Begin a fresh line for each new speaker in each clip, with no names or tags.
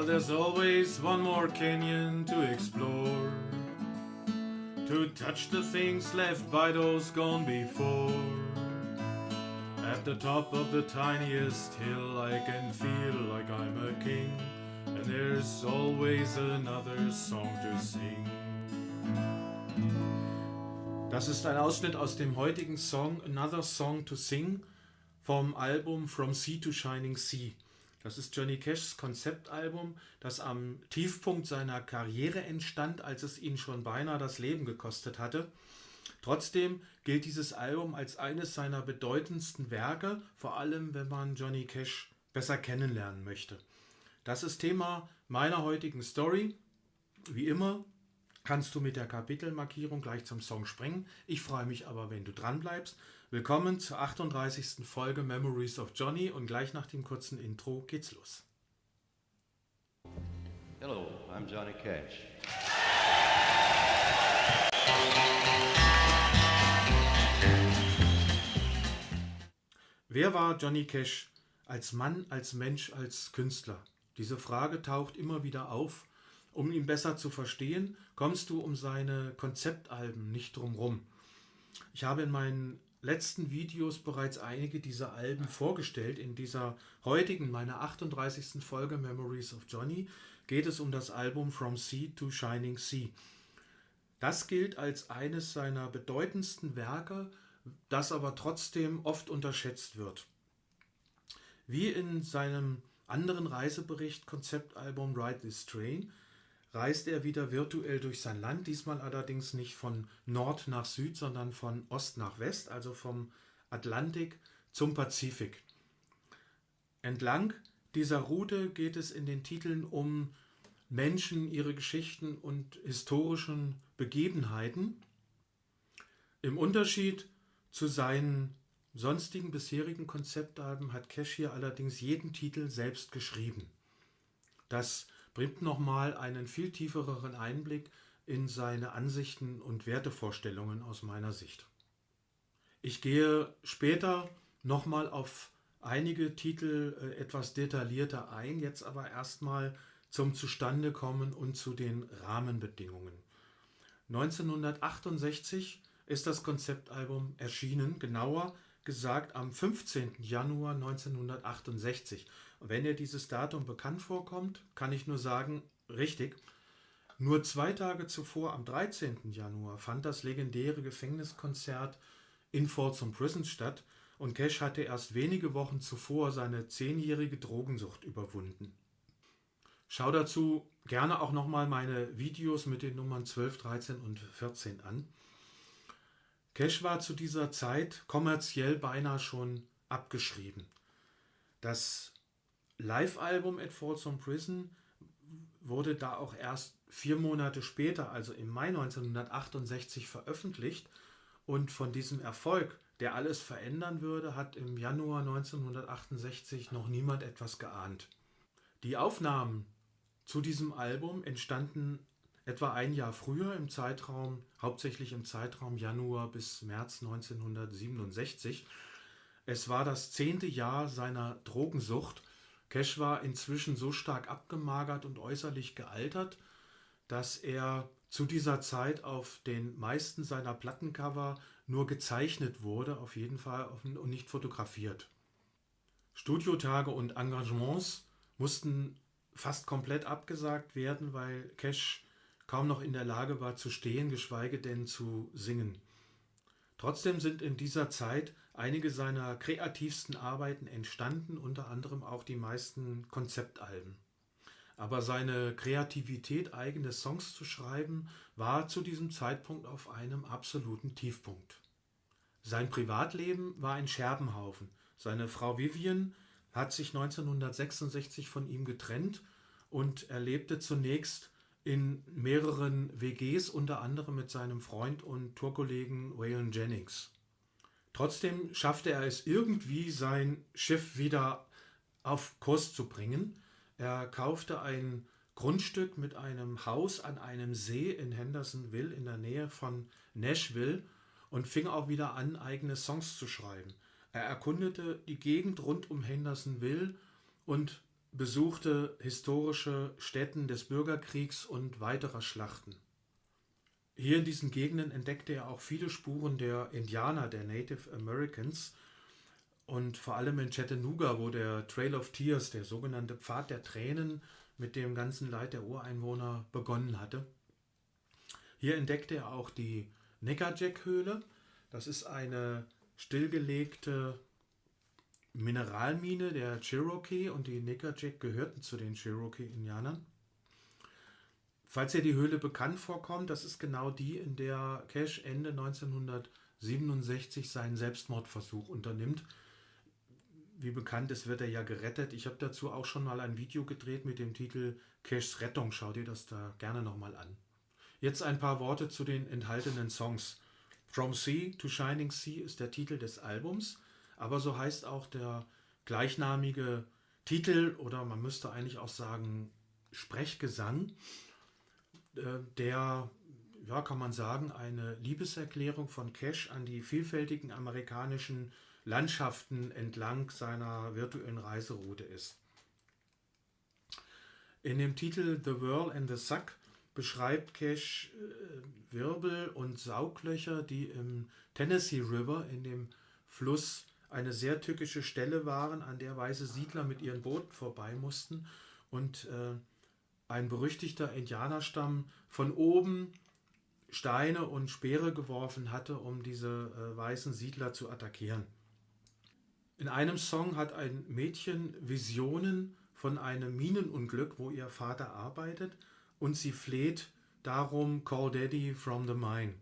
Well, there's always one more canyon to explore, to touch the things left by those gone before. At the top of the tiniest hill I can feel like I'm a king, and there's always another song to sing. Das ist ein Ausschnitt aus dem heutigen Song Another Song to Sing vom Album From Sea to Shining Sea. Das ist Johnny Cashs Konzeptalbum, das am Tiefpunkt seiner Karriere entstand, als es ihn schon beinahe das Leben gekostet hatte. Trotzdem gilt dieses Album als eines seiner bedeutendsten Werke, vor allem wenn man Johnny Cash besser kennenlernen möchte. Das ist Thema meiner heutigen Story. Wie immer kannst du mit der Kapitelmarkierung gleich zum Song springen. Ich freue mich aber, wenn du dran bleibst. Willkommen zur 38. Folge Memories of Johnny und gleich nach dem kurzen Intro geht's los.
Hello, I'm Johnny Cash.
Wer war Johnny Cash als Mann, als Mensch, als Künstler? Diese Frage taucht immer wieder auf. Um ihn besser zu verstehen, kommst du um seine Konzeptalben nicht drum rum. Ich habe in meinen letzten Videos bereits einige dieser Alben vorgestellt. In dieser heutigen, meiner 38. Folge Memories of Johnny, geht es um das Album From Sea to Shining Sea. Das gilt als eines seiner bedeutendsten Werke, das aber trotzdem oft unterschätzt wird. Wie in seinem anderen Reisebericht Konzeptalbum Ride This Train reist er wieder virtuell durch sein Land, diesmal allerdings nicht von Nord nach Süd, sondern von Ost nach West, also vom Atlantik zum Pazifik. Entlang dieser Route geht es in den Titeln um Menschen, ihre Geschichten und historischen Begebenheiten. Im Unterschied zu seinen sonstigen bisherigen Konzeptalben hat Cash hier allerdings jeden Titel selbst geschrieben. Das bringt nochmal einen viel tieferen Einblick in seine Ansichten und Wertevorstellungen aus meiner Sicht. Ich gehe später nochmal auf einige Titel etwas detaillierter ein, jetzt aber erstmal zum Zustandekommen und zu den Rahmenbedingungen. 1968 ist das Konzeptalbum erschienen, genauer gesagt am 15. Januar 1968. Und wenn dir dieses Datum bekannt vorkommt, kann ich nur sagen, richtig. Nur 2 Tage zuvor, am 13. Januar, fand das legendäre Gefängniskonzert in Folsom Prison statt und Cash hatte erst wenige Wochen zuvor seine 10-jährige Drogensucht überwunden. Schau dazu gerne auch nochmal meine Videos mit den Nummern 12, 13 und 14 an. Cash war zu dieser Zeit kommerziell beinahe schon abgeschrieben. Das Live-Album at Folsom Prison wurde da auch erst 4 Monate später, also im Mai 1968, veröffentlicht. Und von diesem Erfolg, der alles verändern würde, hat im Januar 1968 noch niemand etwas geahnt. Die Aufnahmen zu diesem Album entstanden etwa ein Jahr früher, hauptsächlich im Zeitraum Januar bis März 1967. Es war das 10. Jahr seiner Drogensucht. Cash war inzwischen so stark abgemagert und äußerlich gealtert, dass er zu dieser Zeit auf den meisten seiner Plattencover nur gezeichnet wurde, auf jeden Fall und nicht fotografiert. Studiotage und Engagements mussten fast komplett abgesagt werden, weil Cash kaum noch in der Lage war zu stehen, geschweige denn zu singen. Trotzdem sind in dieser Zeit einige seiner kreativsten Arbeiten entstanden, unter anderem auch die meisten Konzeptalben. Aber seine Kreativität, eigene Songs zu schreiben, war zu diesem Zeitpunkt auf einem absoluten Tiefpunkt. Sein Privatleben war ein Scherbenhaufen. Seine Frau Vivian hat sich 1966 von ihm getrennt und er lebte zunächst in mehreren WGs, unter anderem mit seinem Freund und Tourkollegen Waylon Jennings. Trotzdem schaffte er es irgendwie, sein Schiff wieder auf Kurs zu bringen. Er kaufte ein Grundstück mit einem Haus an einem See in Hendersonville in der Nähe von Nashville und fing auch wieder an, eigene Songs zu schreiben. Er erkundete die Gegend rund um Hendersonville und besuchte historische Stätten des Bürgerkriegs und weiterer Schlachten. Hier in diesen Gegenden entdeckte er auch viele Spuren der Indianer, der Native Americans, und vor allem in Chattanooga, wo der Trail of Tears, der sogenannte Pfad der Tränen, mit dem ganzen Leid der Ureinwohner begonnen hatte. Hier entdeckte er auch die Nickajack-Höhle. Das ist eine stillgelegte Mineralmine der Cherokee, und die Nickajack gehörten zu den Cherokee-Indianern. Falls dir die Höhle bekannt vorkommt, das ist genau die, in der Cash Ende 1967 seinen Selbstmordversuch unternimmt. Wie bekannt ist, wird er ja gerettet. Ich habe dazu auch schon mal ein Video gedreht mit dem Titel Cashs Rettung. Schau dir das da gerne nochmal an. Jetzt ein paar Worte zu den enthaltenen Songs. From Sea to Shining Sea ist der Titel des Albums, aber so heißt auch der gleichnamige Titel, oder man müsste eigentlich auch sagen Sprechgesang, der, ja, kann man sagen, eine Liebeserklärung von Cash an die vielfältigen amerikanischen Landschaften entlang seiner virtuellen Reiseroute ist. In dem Titel The Whirl and the Suck beschreibt Cash Wirbel und Sauglöcher, die im Tennessee River, in dem Fluss, eine sehr tückische Stelle waren, an der weiße Siedler mit ihren Booten vorbei mussten und ein berüchtigter Indianerstamm von oben Steine und Speere geworfen hatte, um diese weißen Siedler zu attackieren. In einem Song hat ein Mädchen Visionen von einem Minenunglück, wo ihr Vater arbeitet, und sie fleht darum, Call Daddy from the mine.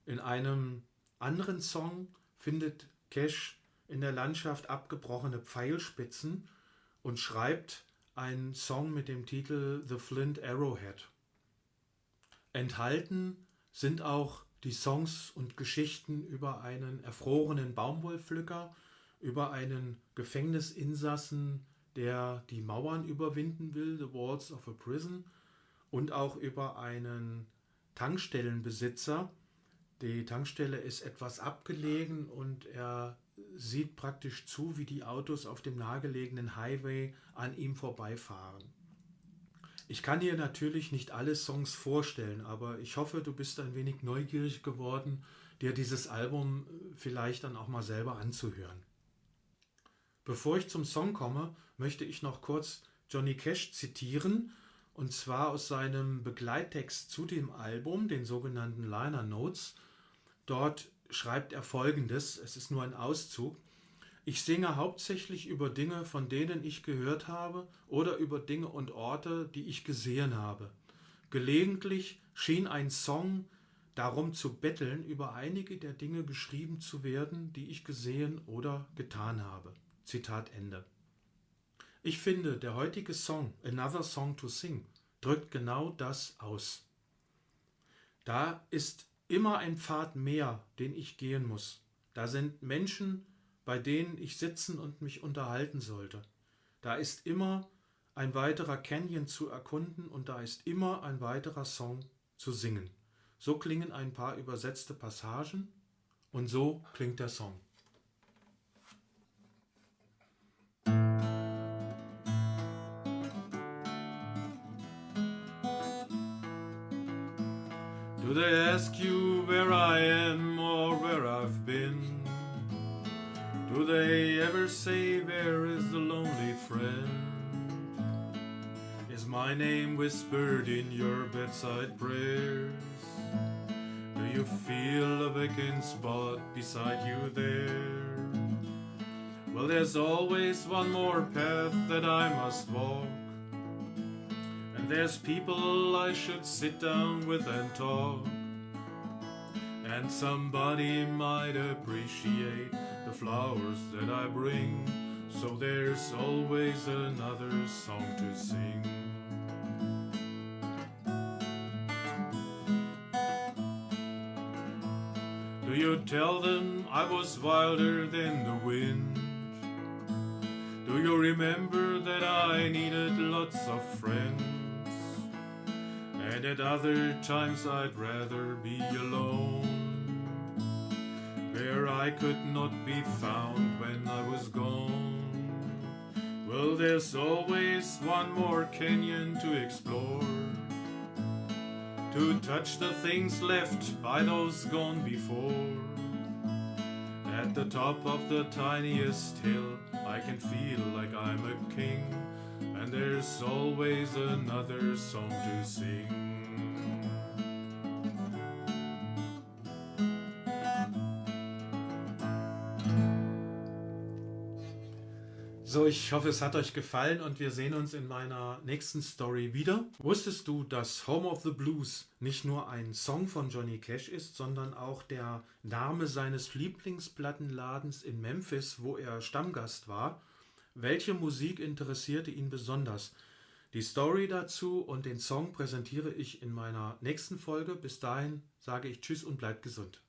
In einem anderen Song findet Cash in der Landschaft abgebrochene Pfeilspitzen und schreibt einen Song mit dem Titel The Flint Arrowhead. Enthalten sind auch die Songs und Geschichten über einen erfrorenen Baumwollpflücker, über einen Gefängnisinsassen, der die Mauern überwinden will, The Walls of a Prison, und auch über einen Tankstellenbesitzer. Die Tankstelle ist etwas abgelegen und er sieht praktisch zu, wie die Autos auf dem nahegelegenen Highway an ihm vorbeifahren. Ich kann dir natürlich nicht alle Songs vorstellen, aber ich hoffe, du bist ein wenig neugierig geworden, dir dieses Album vielleicht dann auch mal selber anzuhören. Bevor ich zum Song komme, möchte ich noch kurz Johnny Cash zitieren, und zwar aus seinem Begleittext zu dem Album, den sogenannten Liner Notes. Dort schreibt er Folgendes, es ist nur ein Auszug: Ich singe hauptsächlich über Dinge, von denen ich gehört habe, oder über Dinge und Orte, die ich gesehen habe. Gelegentlich schien ein Song darum zu betteln, über einige der Dinge geschrieben zu werden, die ich gesehen oder getan habe. Zitat Ende. Ich finde, der heutige Song, Another Song to Sing, drückt genau das aus. Da ist immer ein Pfad mehr, den ich gehen muss. Da sind Menschen, bei denen ich sitzen und mich unterhalten sollte. Da ist immer ein weiterer Canyon zu erkunden und da ist immer ein weiterer Song zu singen. So klingen ein paar übersetzte Passagen und so klingt der Song. Do they ask you where I am or where I've been? Do they ever say where is the lonely friend? Is my name whispered in your bedside prayers? Do you feel a vacant spot beside you there? Well, there's always one more path that I must walk, and there's people I should sit down with and talk, and somebody might appreciate the flowers that I bring, so there's always another song to sing. Do you tell them I was wilder than the wind? Do you remember that I needed lots of friends? And at other times I'd rather be alone, where I could not be found when I was gone. Well, there's always one more canyon to explore, to touch the things left by those gone before. At the top of the tiniest hill, I can feel like I'm a king, and there's always another song to sing. So, ich hoffe, es hat euch gefallen und wir sehen uns in meiner nächsten Story wieder. Wusstest du, dass Home of the Blues nicht nur ein Song von Johnny Cash ist, sondern auch der Name seines Lieblingsplattenladens in Memphis, wo er Stammgast war? Welche Musik interessierte ihn besonders? Die Story dazu und den Song präsentiere ich in meiner nächsten Folge. Bis dahin sage ich Tschüss und bleibt gesund.